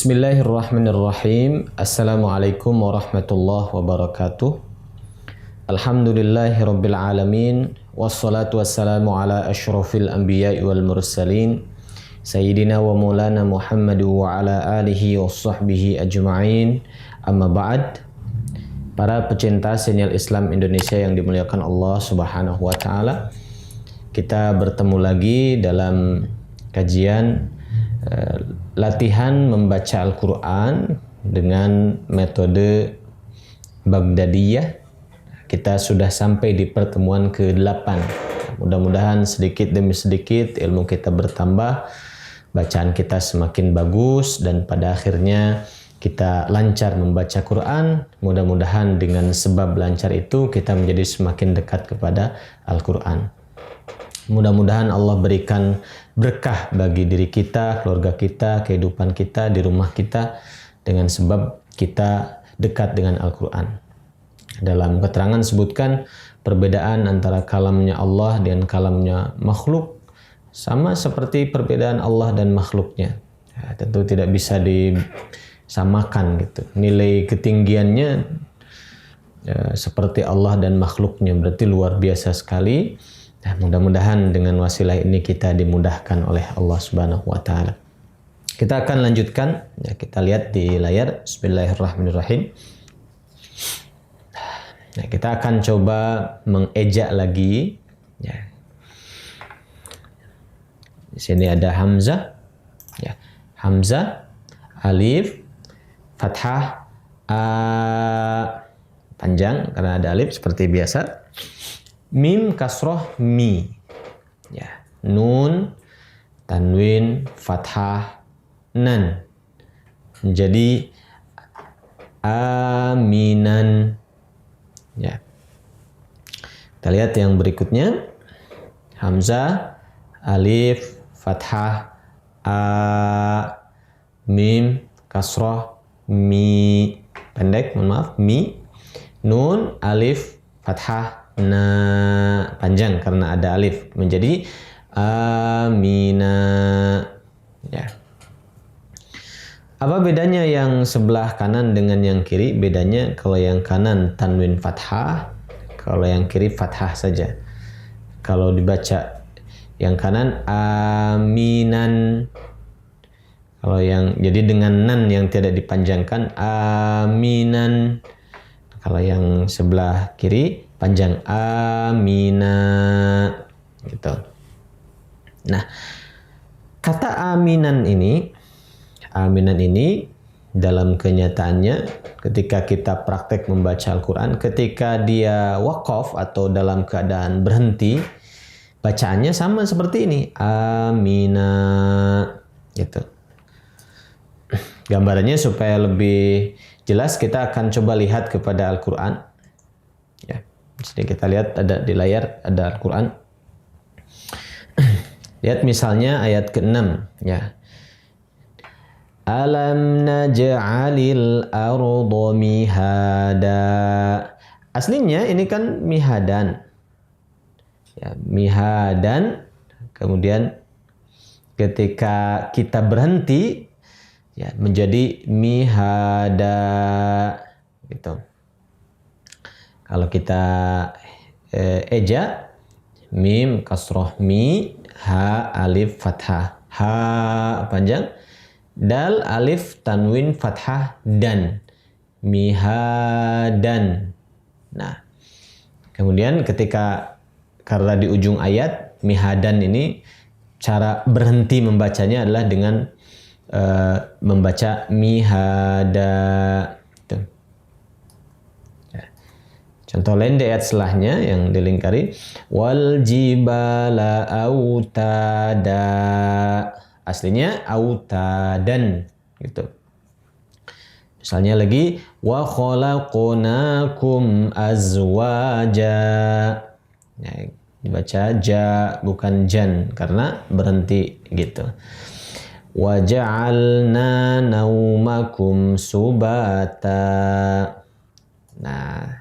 Bismillahirrahmanirrahim. Assalamualaikum warahmatullahi wabarakatuh. Alhamdulillahirabbil alamin wassalatu wassalamu ala asyrafil anbiya'i wal mursalin sayyidina wa maulana Muhammad wa ala alihi washabbihi ajma'in. Amma ba'd. Para pecinta sinyal Islam Indonesia yang dimuliakan Allah Subhanahu wa taala, kita bertemu lagi dalam kajian latihan membaca Al-Quran dengan metode Baghdadiyah. Kita sudah sampai di pertemuan ke-8. Mudah-mudahan sedikit demi sedikit ilmu kita bertambah, bacaan kita semakin bagus, dan pada akhirnya kita lancar membaca Quran. Mudah-mudahan dengan sebab lancar itu kita menjadi semakin dekat kepada Al-Quran. Mudah-mudahan Allah berikan berkah bagi diri kita, keluarga kita, kehidupan kita, di rumah kita dengan sebab kita dekat dengan Al-Quran. Dalam keterangan sebutkan perbedaan antara kalamnya Allah dan kalamnya makhluk sama seperti perbedaan Allah dan makhluknya. Ya, tentu tidak bisa disamakan gitu. Nilai ketinggiannya seperti Allah dan makhluknya, berarti luar biasa sekali. Nah, mudah-mudahan dengan wasilah ini kita dimudahkan oleh Allah Subhanahu wa taala. Kita akan lanjutkan, ya, kita lihat di layar. Bismillahirrahmanirrahim. Nah, kita akan coba mengejak lagi, ya. Di sini ada hamzah, ya. Hamzah, alif, fathah, a, panjang karena ada alif seperti biasa. Mim kasroh mi, ya. Nun tanwin fathah nan, jadi aminan, ya. Kita lihat yang berikutnya. Hamzah, alif, fathah, a, mim kasroh mi, pendek, mohon maaf, mi. Nun alif fathah na, panjang karena ada alif, menjadi amina, ya. Apa bedanya yang sebelah kanan dengan yang kiri? Bedanya kalau yang kanan tanwin fathah, kalau yang kiri fathah saja. Kalau dibaca yang kanan aminan, kalau yang jadi dengan nan yang tidak dipanjangkan aminan. Kalau yang sebelah kiri panjang amina, gitu. Nah, kata aminan ini dalam kenyataannya ketika kita praktek membaca Al-Quran, ketika dia waqaf atau dalam keadaan berhenti, bacaannya sama seperti ini, amina, gitu. Gambarannya supaya lebih jelas kita akan coba lihat kepada Al-Quran, ya. Jadi kita lihat ada di layar ada Al-Quran. Lihat misalnya ayat ke-6, ya. Alam naj'alil arda mihada. Aslinya ini kan mihadan, ya, mihadan. Kemudian ketika kita berhenti, ya, menjadi mihada, gitu. Kalau kita eja, mim kasroh mi, ha alif fathah, ha panjang, dal alif tanwin fathah dan, mihadan. Nah, kemudian ketika karena di ujung ayat mihadan ini, cara berhenti membacanya adalah dengan membaca mihada, gitu. Ya. Contoh lain di ayat setelahnya yang dilingkari, wal jibala autada. Aslinya autadan, gitu. Misalnya lagi, wa khalaqnakum azwaja. Ya, dibaca ja bukan jan karena berhenti, gitu. Wa ja'alna naumakum subata. Nah,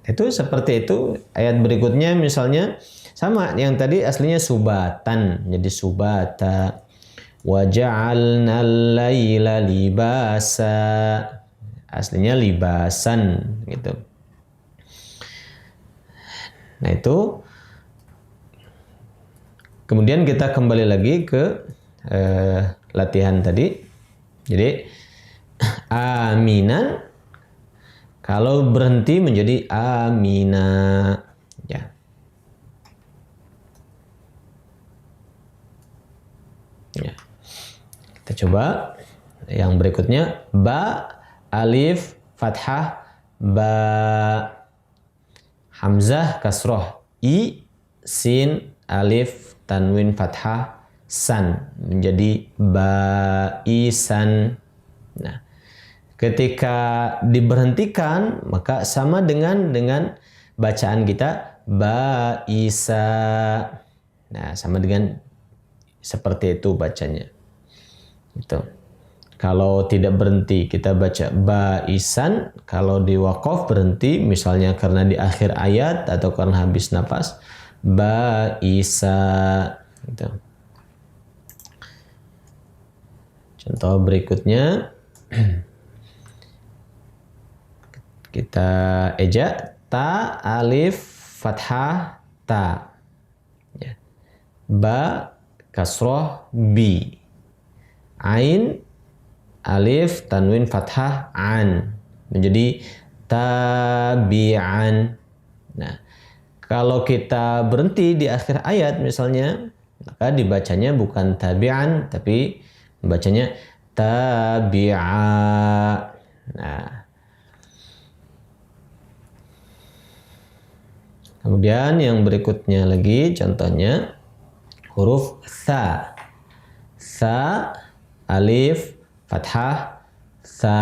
itu seperti itu. Ayat berikutnya misalnya sama, yang tadi aslinya subatan jadi subata. Wa ja'alnal laila libasa. Aslinya libasan gitu. Nah itu. Kemudian kita kembali lagi ke latihan tadi. Jadi aminan, kalau berhenti menjadi amina. Ya. Ya. Kita coba yang berikutnya. Ba, alif, fathah, ba. Hamzah, kasroh, i, sin, alif, tanwin, fathah, san. Menjadi baisan. Nah, ketika diberhentikan maka sama dengan bacaan kita baisa. Nah, sama dengan seperti itu bacanya. Itu. Kalau tidak berhenti kita baca baisan. Kalau di waqaf berhenti misalnya karena di akhir ayat atau karena habis nafas, baisa. Gitu. Contoh berikutnya. Kita eja ta, alif, fathah, ta. Ya. Ba, kasroh, bi. Ain, alif, tanwin, fathah, an. Menjadi tabi'an. Nah, kalau kita berhenti di akhir ayat misalnya, maka dibacanya bukan tabi'an, tapi bacanya tabi'a. Nah, kemudian yang berikutnya lagi contohnya huruf sa. Sa, alif, fathah, sa.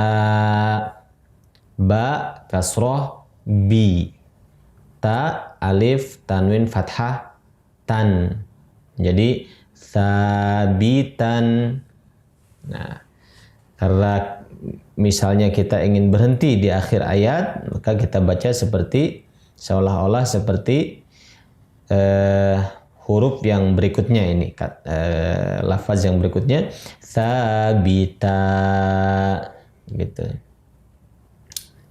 Ba, kasroh, bi. Ta, alif, tanwin, fathah, tan. Jadi sabitan. Nah, karena misalnya kita ingin berhenti di akhir ayat, maka kita baca seperti seolah-olah seperti huruf yang berikutnya ini, lafaz yang berikutnya sabita gitu.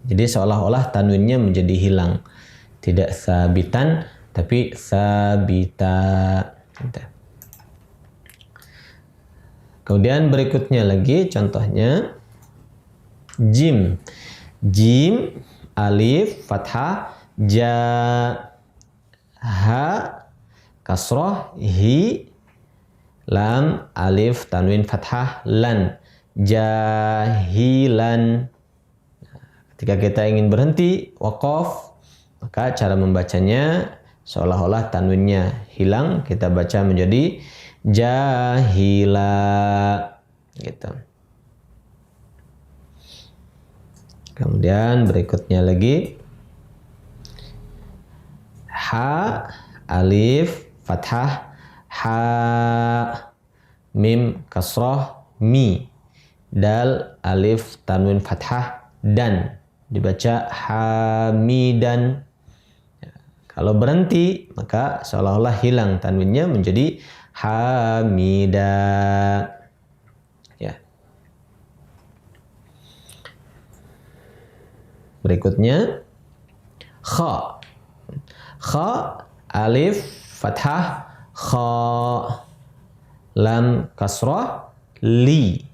Jadi seolah-olah tanwinnya menjadi hilang, tidak sabitan tapi sabita gitu. Kemudian berikutnya lagi contohnya jim. Jim, alif, fathah, ja. Ha, kasroh, hi, lam, alif, tanwin, fathah, lan. Jahilan. Ketika kita ingin berhenti, waqaf, maka cara membacanya seolah-olah tanwinnya hilang, kita baca menjadi jahila gitu. Kemudian berikutnya lagi ha, alif, fathah, ha, mim, kasroh, mi, dal, alif, tanwin, fathah, dan. Dibaca hamidan. Kalau berhenti maka seolah-olah hilang tanwinnya menjadi hamida. Ya. Berikutnya kha. Kha, alif, fathah, kha, lam, kasrah, li,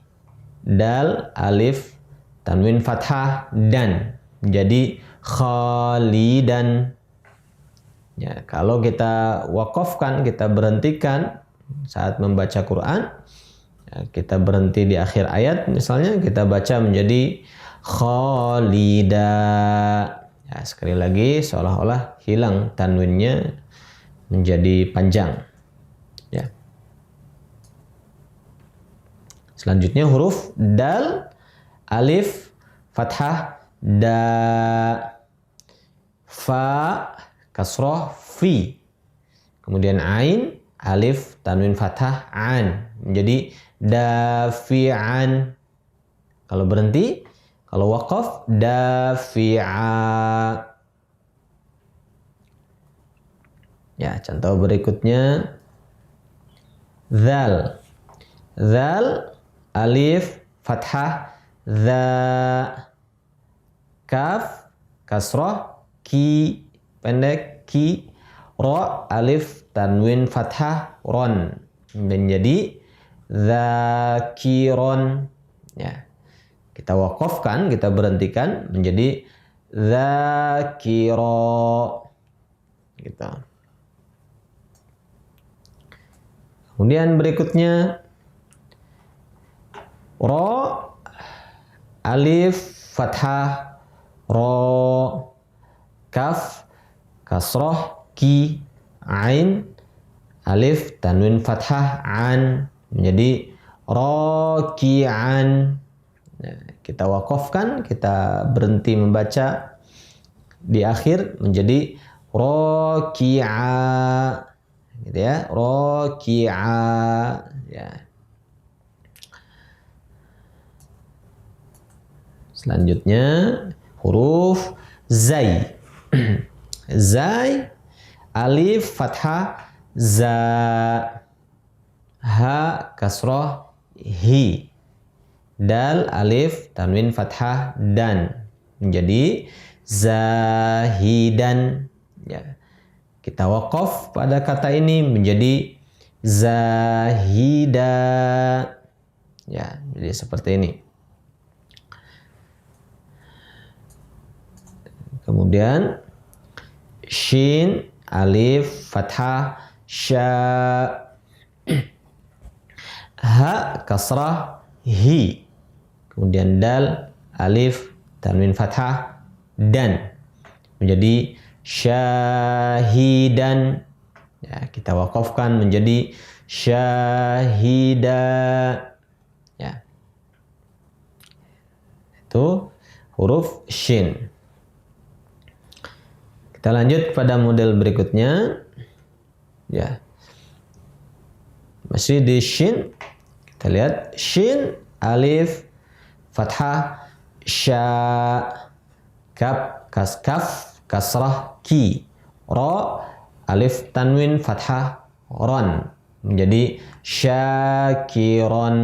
dal, alif, tanwin, fathah, dan. Jadi khalidan. Ya, kalau kita wakafkan, kita berhentikan saat membaca Quran, ya, kita berhenti di akhir ayat misalnya, kita baca menjadi khalida. Ya, sekali lagi seolah-olah hilang tanwinnya menjadi panjang. Ya. Selanjutnya huruf dal, alif, fathah, da, fa, kasroh, fi. Kemudian ain, alif, tanwin, fathah, an. Menjadi dafi'an. Kalau berhenti, kalau waqaf, dafi'a. Ya, contoh berikutnya zal. Zal, alif, fathah, za. Kaf, kasroh, ki, pendek, ki. Ro, alif, tanwin, fathah, ron. Menjadi zakiron. Ya. Kita wakafkan, kita berhentikan menjadi zakiro. Gitu. Kemudian berikutnya ro, alif, fathah, ro. Kaf, kasroh, ki, ain, alif, tanwin, fathah, an. Menjadi roki'an. Nah, kita wakafkan, kita berhenti membaca di akhir menjadi roki'a. Gitu ya, roki'a. Ya. Selanjutnya huruf zai. Zai, alif, fathah, za. Ha, kasroh, hi. Dal, alif, tanwin, fathah, dan. Menjadi zahidan. Ya. Kita wakaf pada kata ini menjadi zahida. Ya, jadi seperti ini. Kemudian shin, alif, fathah, sya. Ha, kasrah, hi. Kemudian dal, alif, tanwin, fathah, dan. Menjadi syahidan. Ya, kita wakafkan menjadi syahida. Ya. Itu huruf shin. Kita lanjut pada model berikutnya. Ya. Masih di shin. Kita lihat shin, alif, fathah, sya. Kaf, kasrah, ki. Ro, alif, tanwin, fathah, ron. Menjadi syakiron.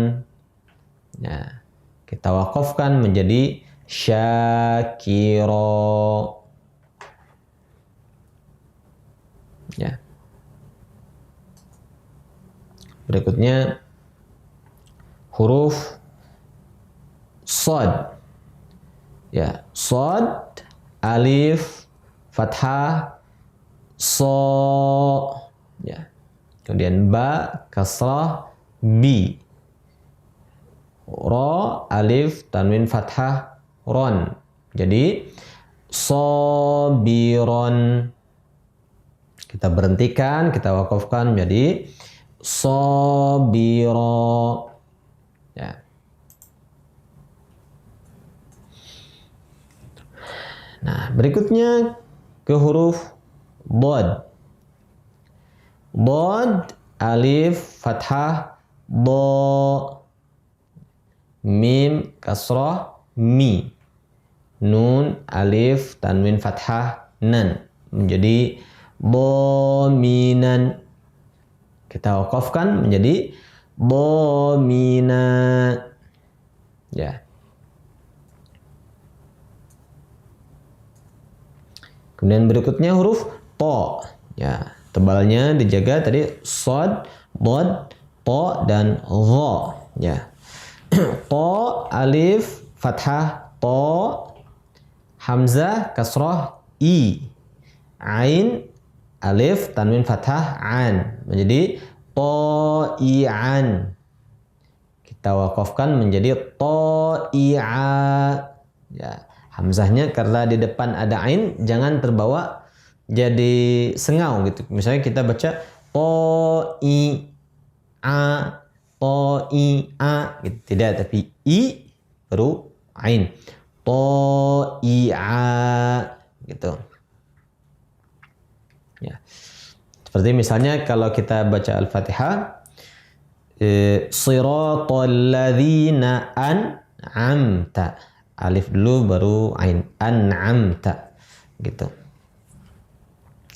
Ya. Kita wakafkan menjadi syakiro. Ya. Berikutnya huruf shad. Ya, shad, alif, fathah, so. Ya. Kemudian ba, kasrah, bi. Ro, alif, tanwin, fathah, ron. Jadi sobiron. Kita berhentikan, kita wakafkan menjadi sobiro. Ya. Nah, berikutnya ke huruf bod. Bod, alif, fathah, bo. Mim, kasrah, mi. Nun, alif, tanwin, fathah, nan. Menjadi bominan. Kita wakafkan menjadi bomina. Ya. Kemudian berikutnya huruf to. Ya, tebalnya dijaga tadi shad, bod, to dan gha. Ya. To, alif, fathah, to. Hamzah, kasrah, i. Ain, alif, tanwin, fathah, an. Menjadi to'i'an. Kita wakafkan menjadi to'i'a. Ya, hamzahnya karena di depan ada ain, jangan terbawa jadi sengau gitu. Misalnya kita baca to'i'a, to'i'a gitu. Tidak, tapi i baru ain. To'i'a gitu. Ya. Seperti misalnya kalau kita baca Al-Fatihah, siratal ladzina an'amta. Alif dulu baru ain. An'amta. Gitu.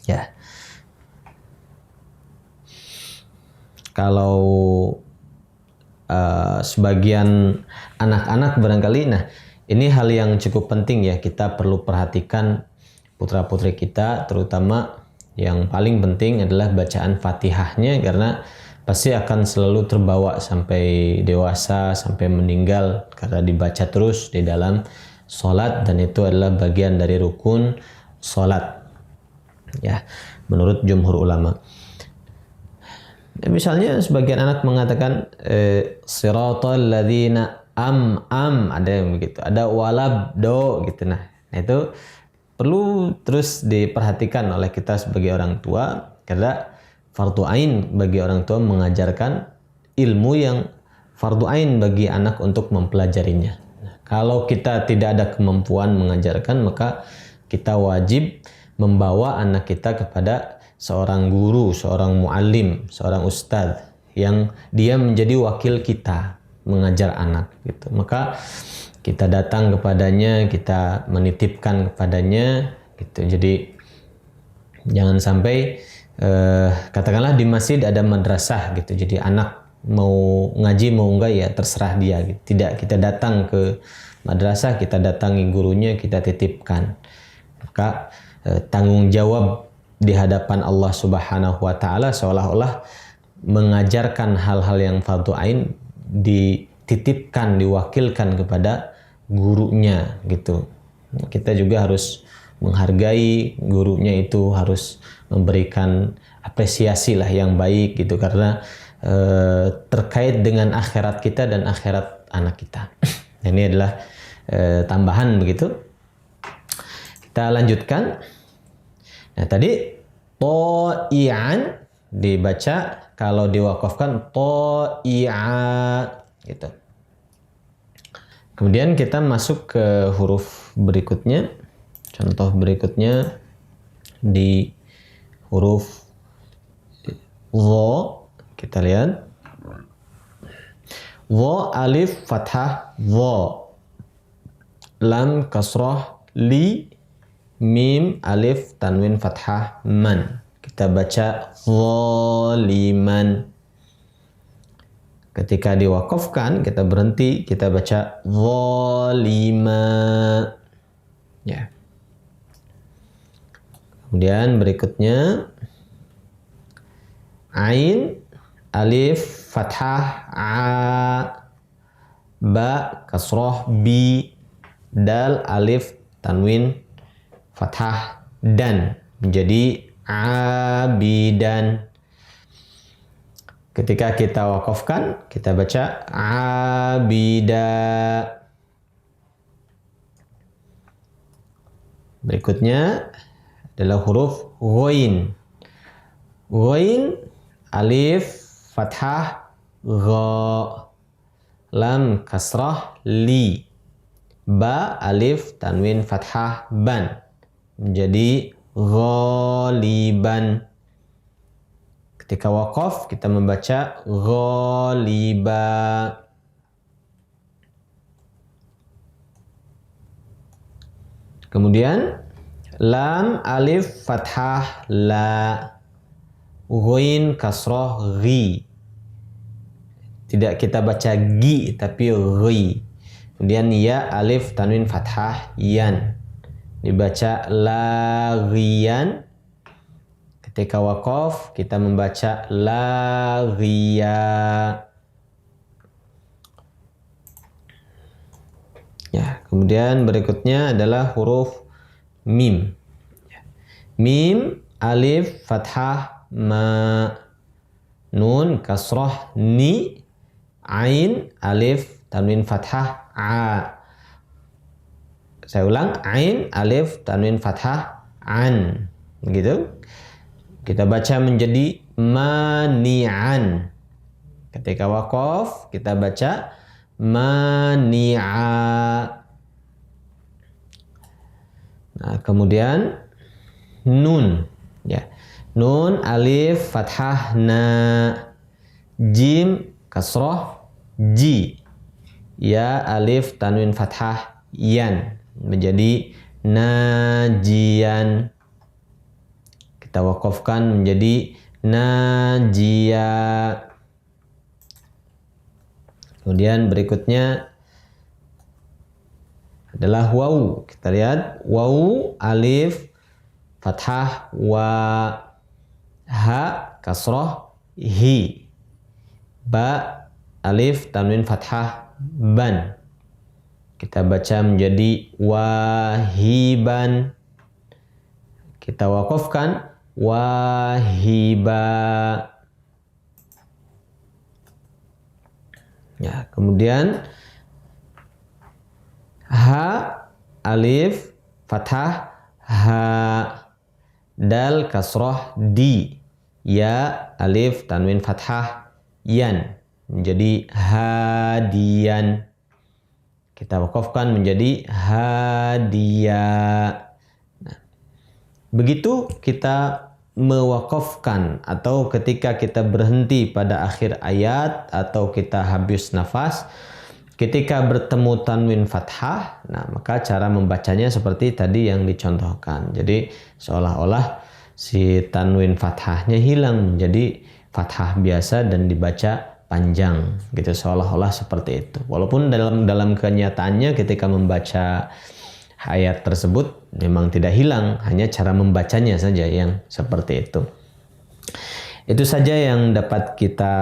Ya. Kalau sebagian anak-anak barangkali. Nah, ini hal yang cukup penting ya, kita perlu perhatikan putra-putri kita, terutama yang paling penting adalah bacaan Fatihahnya, karena pasti akan selalu terbawa sampai dewasa, sampai meninggal, karena dibaca terus di dalam sholat, dan itu adalah bagian dari rukun sholat ya, menurut jumhur ulama. Misalnya sebagian anak mengatakan siratal ladzina ada yang begitu, ada walabdo gitu. Nah, itu perlu terus diperhatikan oleh kita sebagai orang tua, karena fardu ain bagi orang tua mengajarkan ilmu yang fardu ain bagi anak untuk mempelajarinya. Nah, kalau kita tidak ada kemampuan mengajarkan, maka kita wajib membawa anak kita kepada seorang guru, seorang muallim, seorang ustadz yang dia menjadi wakil kita mengajar anak gitu. Maka kita datang kepadanya, kita menitipkan kepadanya gitu. Jadi jangan sampai katakanlah di masjid ada madrasah gitu. Jadi anak mau ngaji mau enggak ya terserah dia gitu. Tidak, kita datang ke madrasah, kita datangi gurunya, kita titipkan. Maka tanggung jawab di hadapan Allah Subhanahu wa taala seolah-olah mengajarkan hal-hal yang fardhu ain dititipkan, diwakilkan kepada gurunya gitu. Kita juga harus menghargai gurunya, itu harus memberikan apresiasi lah yang baik gitu, karena terkait dengan akhirat kita dan akhirat anak kita. Ini adalah tambahan begitu. Kita lanjutkan. Nah, tadi to'ian dibaca, kalau diwakafkan to'i'a gitu. Kemudian kita masuk ke huruf berikutnya. Contoh berikutnya di huruf dha, kita lihat. Dha alif fathah dha, lam kasrah li, mim alif tanwin fathah man. Kita baca zaliman. Ketika diwakafkan kita berhenti, kita baca zalima ya. Kemudian berikutnya ain alif fathah a, ba kasrah bi, dal alif tanwin fathah dan, menjadi abidan. Ketika kita wakafkan, kita baca abida. Berikutnya adalah huruf ghain. Ghain alif fathah gha, lam kasrah li, ba alif tanwin fathah ban, menjadi ghaliban. Ketika wakaf kita membaca ghaliba. Kemudian lam alif fathah la, ghain kasrah ghi. Tidak kita baca gi tapi ghi. Kemudian ya alif tanwin fathah yan, dibaca laghiyan. Ketika wakaf kita membaca laghiya ya. Kemudian berikutnya adalah huruf mim. Mim alif fathah ma, nun kasrah ni, ain alif tanwin fathah a. Saya ulang, ain alif tanwin fathah an, gitu. Kita baca menjadi mani'an. Ketika wakaf kita baca mani'a. Nah, kemudian nun ya. Nun alif fathah na, jim kasrah ji, ya alif tanwin fathah yan, menjadi najian. Kita wakafkan menjadi najia. Kemudian berikutnya adalah waw. Kita lihat waw, alif, fathah, wa, ha, kasroh, hi. Ba, alif, tanwin, fathah, ban. Kita baca menjadi wahiban. Kita wakafkan wahiba. Ya, kemudian ha, alif, fathah, ha, dal, kasroh, di, ya, alif, tanwin, fathah, yan, menjadi hadian. Kita wakafkan menjadi hadia. Nah, begitu kita mewakafkan atau ketika kita berhenti pada akhir ayat atau kita habis nafas, ketika bertemu tanwin fathah, nah maka cara membacanya seperti tadi yang dicontohkan. Jadi seolah-olah si tanwin fathahnya hilang menjadi fathah biasa dan dibaca panjang gitu, seolah-olah seperti itu. Walaupun dalam kenyataannya ketika membaca ayat tersebut memang tidak hilang, hanya cara membacanya saja yang seperti itu. Itu saja yang dapat kita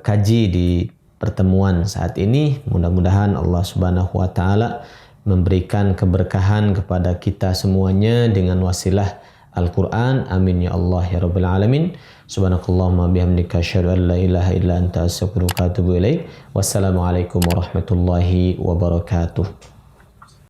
kaji di pertemuan saat ini. Mudah-mudahan Allah Subhanahu wa taala memberikan keberkahan kepada kita semuanya dengan wasilah Al-Quran. Amin ya Allah ya Rabbal Alamin. Subhanakallahumma bihamdika asyhadu an la ilaha illa anta astaghfiruka wa atubu ilaik. Wassalamualaikum warahmatullahi wabarakatuh.